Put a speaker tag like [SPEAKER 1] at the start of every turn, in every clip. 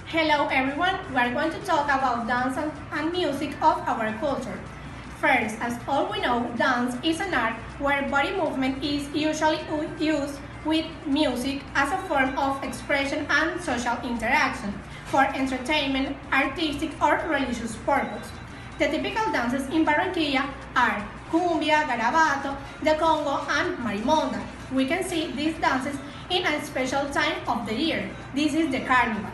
[SPEAKER 1] Hello everyone, we are going to talk about dance and music of our culture. First, as all we know, dance is an art where body movement is usually used with music as a form of expression and social interaction for entertainment, artistic or religious purpose. The typical dances in Barranquilla are cumbia, garabato, the Congo and marimonda. We can see these dances in a special time of the year. This is the carnival.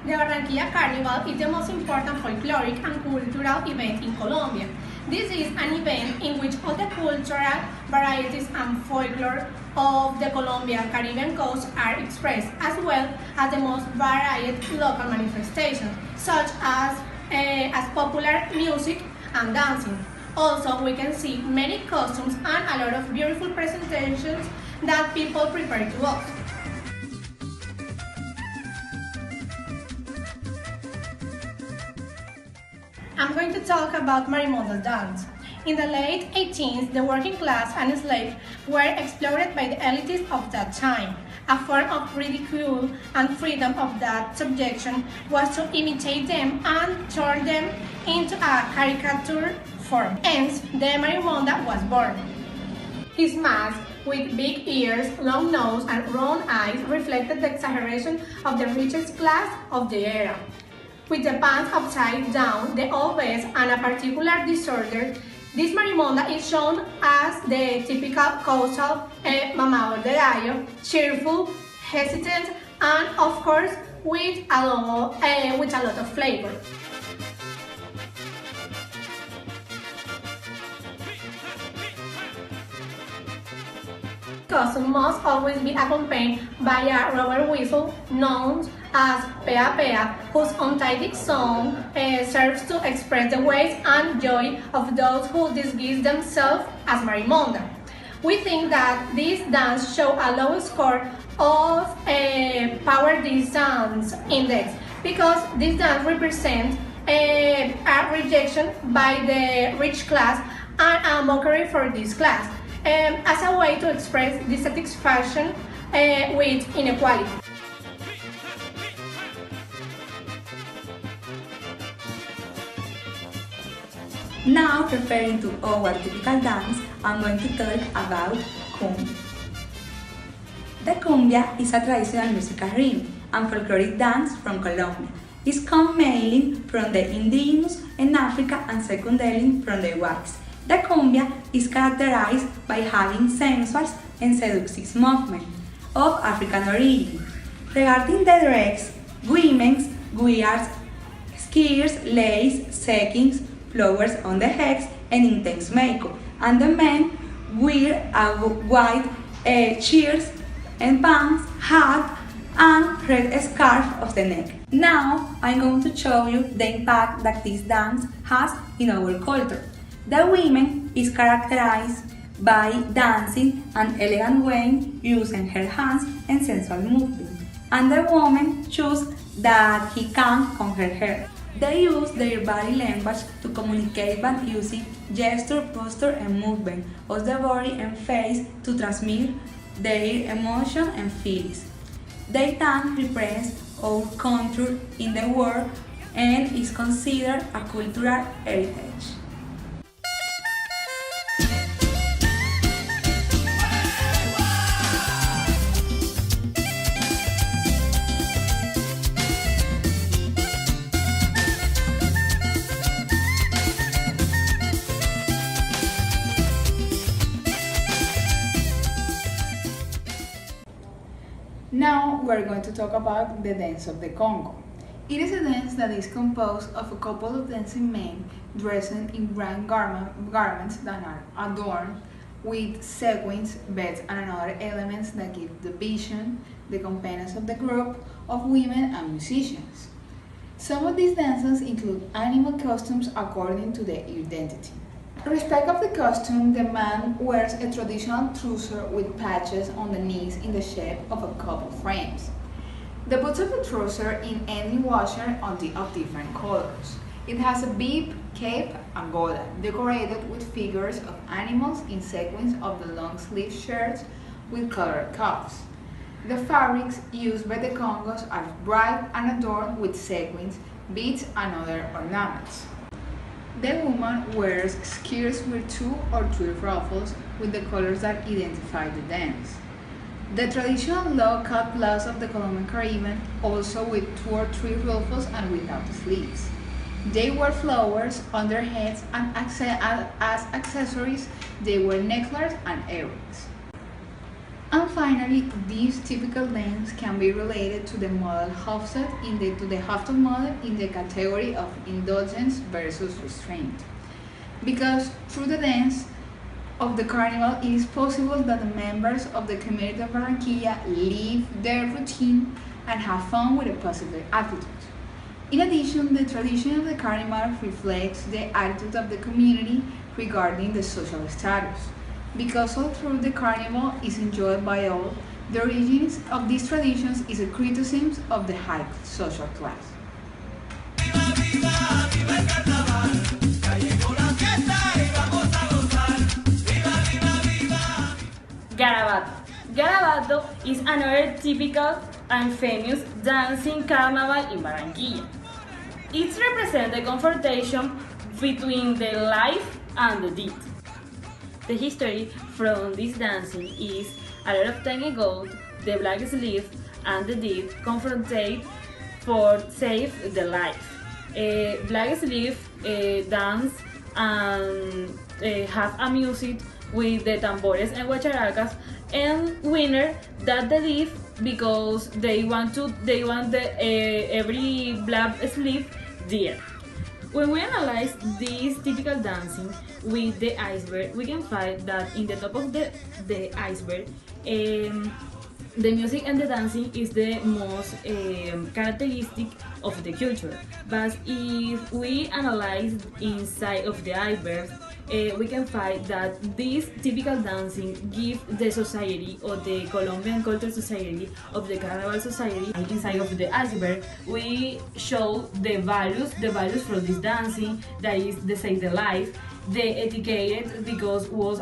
[SPEAKER 1] The Barranquilla Carnival is the most important folkloric and cultural event in Colombia. This is an event in which all the cultural varieties and folklore of the Colombian Caribbean coast are expressed, as well as the most varied local manifestations, such as popular music and dancing. Also, we can see many costumes and a lot of beautiful presentations that people prepare to us. I'm going to talk about marimonda dance. In the late 18th, the working class and slaves were exploited by the elites of that time. A form of ridicule and freedom of that subjection was to imitate them and turn them into a caricature form. Hence, the marimonda was born. His mask, with big ears, long nose, and round eyes, reflected the exaggeration of the richest class of the era. With the pants upside down, the old vest, and a particular disorder, this marimonda is shown as the typical coastal mamador de gallo, cheerful, hesitant, and of course with a lot of flavor. Costume must always be accompanied by a rubber whistle known as pea pea, whose untidy sound serves to express the ways and joy of those who disguise themselves as marimonda. We think that this dance shows a low score of power distance index because this dance represents a rejection by the rich class and a mockery for this class. As a way to express dissatisfaction with inequality.
[SPEAKER 2] Now, referring to our typical dance, I'm going to talk about cumbia. The cumbia is a traditional musical rhythm and folkloric dance from Colombia. It comes mainly from the indigenous in Africa and secondarily from the whites. The cumbia is characterized by having sensual and seductive movement of African origin. Regarding the dress, women wear skirts, lace, stockings, flowers on the heads, and intense makeup, and the men wear a white shirts and pants, hat, and red scarf of the neck. Now, I'm going to show you the impact that this dance has in our culture. The women is characterized by dancing an elegant way using her hands and sensual movement, and the woman shows that he can comb her hair. They use their body language to communicate by using gesture, posture, and movement of the body and face to transmit their emotion and feelings. They dance represents our culture in the world and is considered a cultural heritage.
[SPEAKER 3] Now we're going to talk about the dance of the Congo. It is a dance that is composed of a couple of dancing men dressed in grand garments that are adorned with sequins, belts, and other elements that give the vision, the companions of the group of women and musicians. Some of these dances include animal costumes according to their identity. Respect of the costume, the man wears a traditional trouser with patches on the knees in the shape of a couple frames. The boots of the trouser in any washer are of different colors. It has a bib, cape, and gola, decorated with figures of animals in sequins of the long-sleeve shirts with colored cuffs. The fabrics used by the Congos are bright and adorned with sequins, beads, and other ornaments. The woman wears skirts with 2 or 3 ruffles with the colors that identify the dance. The traditional low-cut blouse of the Colombian Caribbean, also with 2 or 3 ruffles and without the sleeves. They wear flowers on their heads, and as accessories they wear necklaces and earrings. And finally, this typical dance can be related to the model Hofstede to the Hofstede model in the category of indulgence versus restraint. Because through the dance of the carnival, it is possible that the members of the community of Barranquilla live their routine and have fun with a positive attitude. In addition, the tradition of the carnival reflects the attitude of the community regarding the social status. Because although the carnival is enjoyed by all, the origins of these traditions is a criticism of the high social class.
[SPEAKER 4] Garabato. Garabato is another typical and famous dancing carnival in Barranquilla. It represents the confrontation between the life and the deed. The history from this dancing is a lot of time ago, the black slave and the deed confronted for save the life. Black slave dance and have a music with the tambores and guacharacas, and winner that the leave because they want every black slave there. When we analyze this typical dancing with the iceberg, we can find that in the top of the iceberg, the music and the dancing is the most characteristic of the culture. But if we analyze inside of the iceberg, we can find that this typical dancing gives the society or the Colombian culture society of the carnival society. Inside of the iceberg, we show the values for this dancing, that is the save the life, the etiquette, because was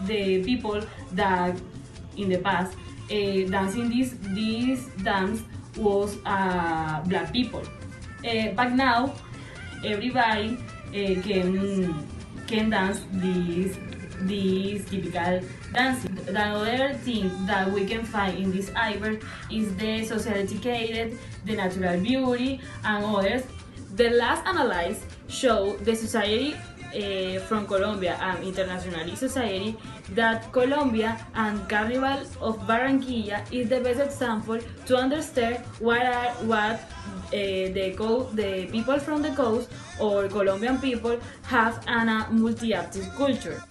[SPEAKER 4] the people that in the past dancing this dance was black people. But now everybody can dance this typical dancing. The other thing that we can find in this iceberg is the social etiquette, the natural beauty, and others. The last analysis show the society from Colombia and internationally society that Colombia and Carnival of Barranquilla is the best example to understand what the people from the coast or Colombian people have a multi-ethnic culture.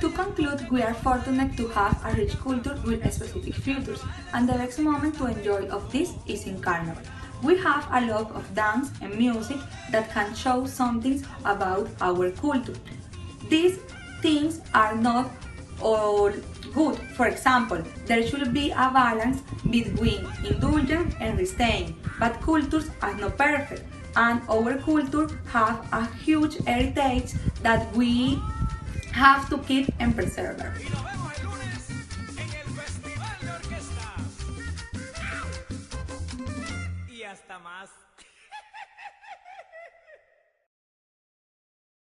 [SPEAKER 2] To conclude, we are fortunate to have a rich culture with specific features, and the best moment to enjoy of this is in Carnival. We have a lot of dance and music that can show something about our culture. These things are not all good. For example, there should be a balance between indulgence and restraint, but cultures are not perfect, and our culture have a huge heritage that we have to keep and preserve.
[SPEAKER 5] Y hasta más.